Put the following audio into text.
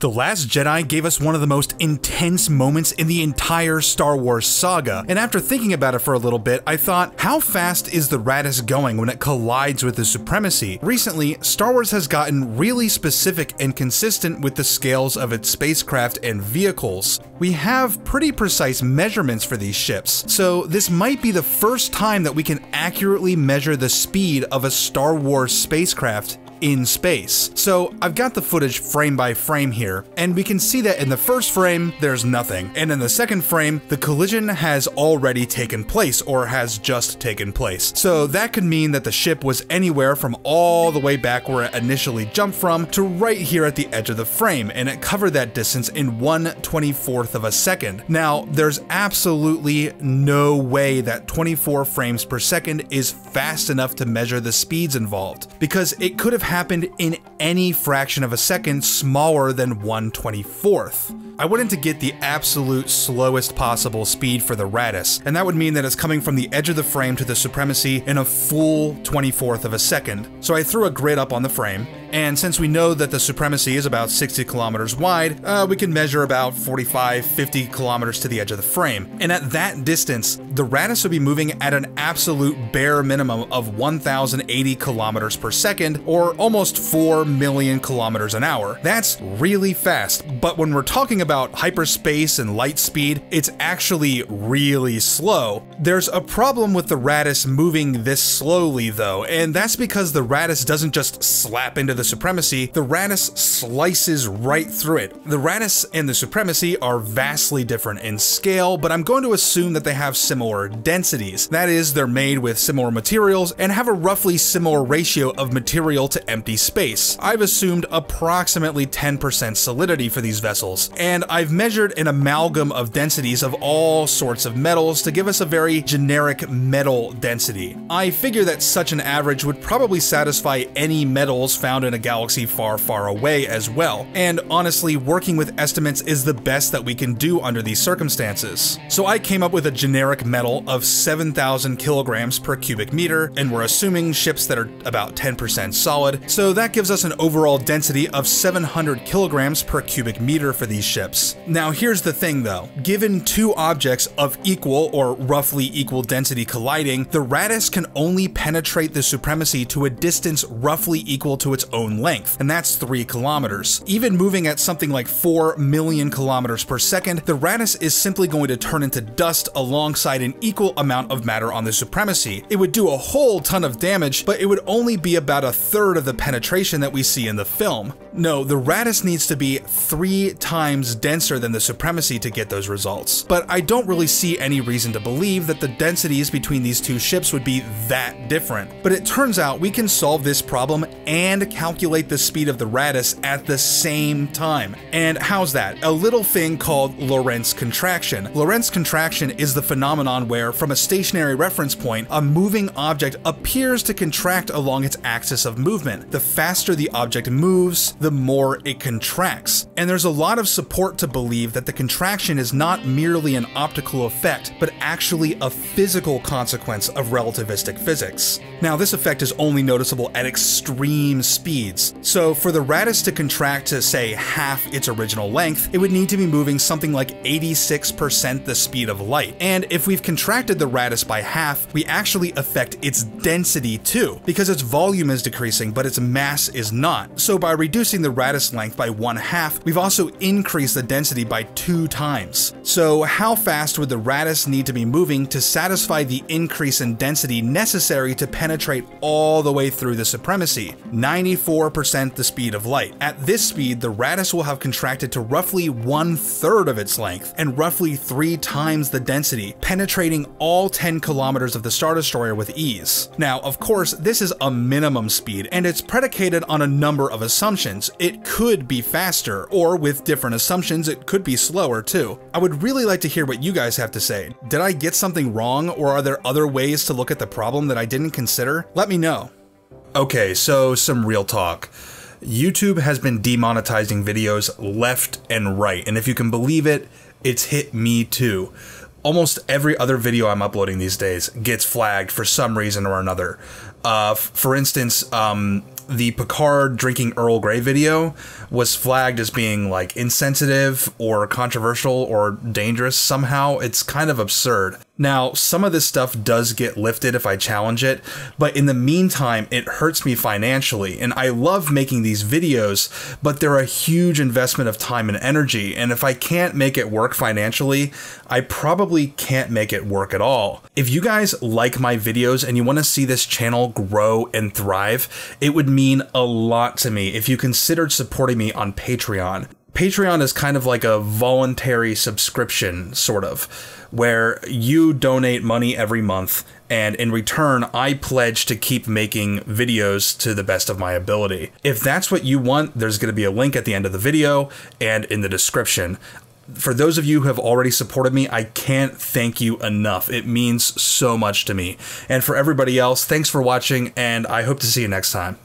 The Last Jedi gave us one of the most intense moments in the entire Star Wars saga, and after thinking about it for a little bit, I thought, how fast is the Raddus going when it collides with the Supremacy? Recently, Star Wars has gotten really specific and consistent with the scales of its spacecraft and vehicles. We have pretty precise measurements for these ships, so this might be the first time that we can accurately measure the speed of a Star Wars spacecraft in space. So I've got the footage frame by frame here, and we can see that in the first frame, there's nothing, and in the second frame, the collision has already taken place, or has just taken place. So that could mean that the ship was anywhere from all the way back where it initially jumped from to right here at the edge of the frame, and it covered that distance in 1/24th of a second. Now, there's absolutely no way that 24 frames per second is fast enough to measure the speeds involved, because it could have happened in any fraction of a second smaller than 1/24th. I wanted to get the absolute slowest possible speed for the Raddus, and that would mean that it's coming from the edge of the frame to the Supremacy in a full 24th of a second. So I threw a grid up on the frame, and since we know that the Supremacy is about 60 kilometers wide, we can measure about 45-50 kilometers to the edge of the frame. And at that distance, the Raddus would be moving at an absolute bare minimum of 1,080 kilometers per second, or almost 4 million kilometers an hour. That's really fast, but when we're talking about hyperspace and light speed, it's actually really slow. There's a problem with the Raddus moving this slowly though, and that's because the Raddus doesn't just slap into the Supremacy, the Raddus slices right through it. The Raddus and the Supremacy are vastly different in scale, but I'm going to assume that they have similar densities. That is, they're made with similar materials and have a roughly similar ratio of material to empty space. I've assumed approximately 10% solidity for these vessels, and I've measured an amalgam of densities of all sorts of metals to give us a very generic metal density. I figure that such an average would probably satisfy any metals found in a galaxy far, far away as well, and honestly, working with estimates is the best that we can do under these circumstances. So I came up with a generic metal of 7,000 kilograms per cubic meter, and we're assuming ships that are about 10% solid, so that gives us an overall density of 700 kilograms per cubic meter for these ships. Now here's the thing though, given two objects of equal or roughly equal density colliding, the Raddus can only penetrate the Supremacy to a distance roughly equal to its own length, and that's 3 kilometers. Even moving at something like 4 million kilometers per second, the Raddus is simply going to turn into dust alongside an equal amount of matter on the Supremacy. It would do a whole ton of damage, but it would only be about a third of the penetration that we see in the film. No, the Raddus needs to be 3 times denser than the Supremacy to get those results. But I don't really see any reason to believe that the densities between these two ships would be that different. But it turns out we can solve this problem and calculate the speed of the Raddus at the same time. And how's that? A little thing called Lorentz contraction. Lorentz contraction is the phenomenon where, from a stationary reference point, a moving object appears to contract along its axis of movement. The faster the object moves, the more it contracts. And there's a lot of support to believe that the contraction is not merely an optical effect, but actually a physical consequence of relativistic physics. Now, this effect is only noticeable at extreme speeds. So for the Raddus to contract to, say, half its original length, it would need to be moving something like 86% the speed of light. And if we've contracted the Raddus by half, we actually affect its density too, because its volume is decreasing, but its mass is not. So by reducing the Raddus length by 1/2, we've also increased the density by 2 times. So how fast would the Raddus need to be moving to satisfy the increase in density necessary to penetrate all the way through the Supremacy? 94% the speed of light. At this speed, the Raddus will have contracted to roughly 1/3 of its length and roughly 3 times the density, penetrating all 10 kilometers of the Star Destroyer with ease. Now, of course, this is a minimum speed, and it's predicated on a number of assumptions. It could be faster, or with different assumptions, it could be slower too. I would really like to hear what you guys have to say. Did I get something wrong, or are there other ways to look at the problem that I didn't consider? Let me know. Okay, so some real talk. YouTube has been demonetizing videos left and right, and if you can believe it, it's hit me too. Almost every other video I'm uploading these days gets flagged for some reason or another. For instance, the Picard drinking Earl Grey video was flagged as being like insensitive or controversial or dangerous somehow. It's kind of absurd. Now, some of this stuff does get lifted if I challenge it, but in the meantime, it hurts me financially, and I love making these videos, but they're a huge investment of time and energy, and if I can't make it work financially, I probably can't make it work at all. If you guys like my videos and you want to see this channel grow and thrive, it would mean a lot to me if you considered supporting me on Patreon. Patreon is kind of like a voluntary subscription, sort of, where you donate money every month, and in return, I pledge to keep making videos to the best of my ability. If that's what you want, there's going to be a link at the end of the video and in the description. For those of you who have already supported me, I can't thank you enough. It means so much to me. And for everybody else, thanks for watching, and I hope to see you next time.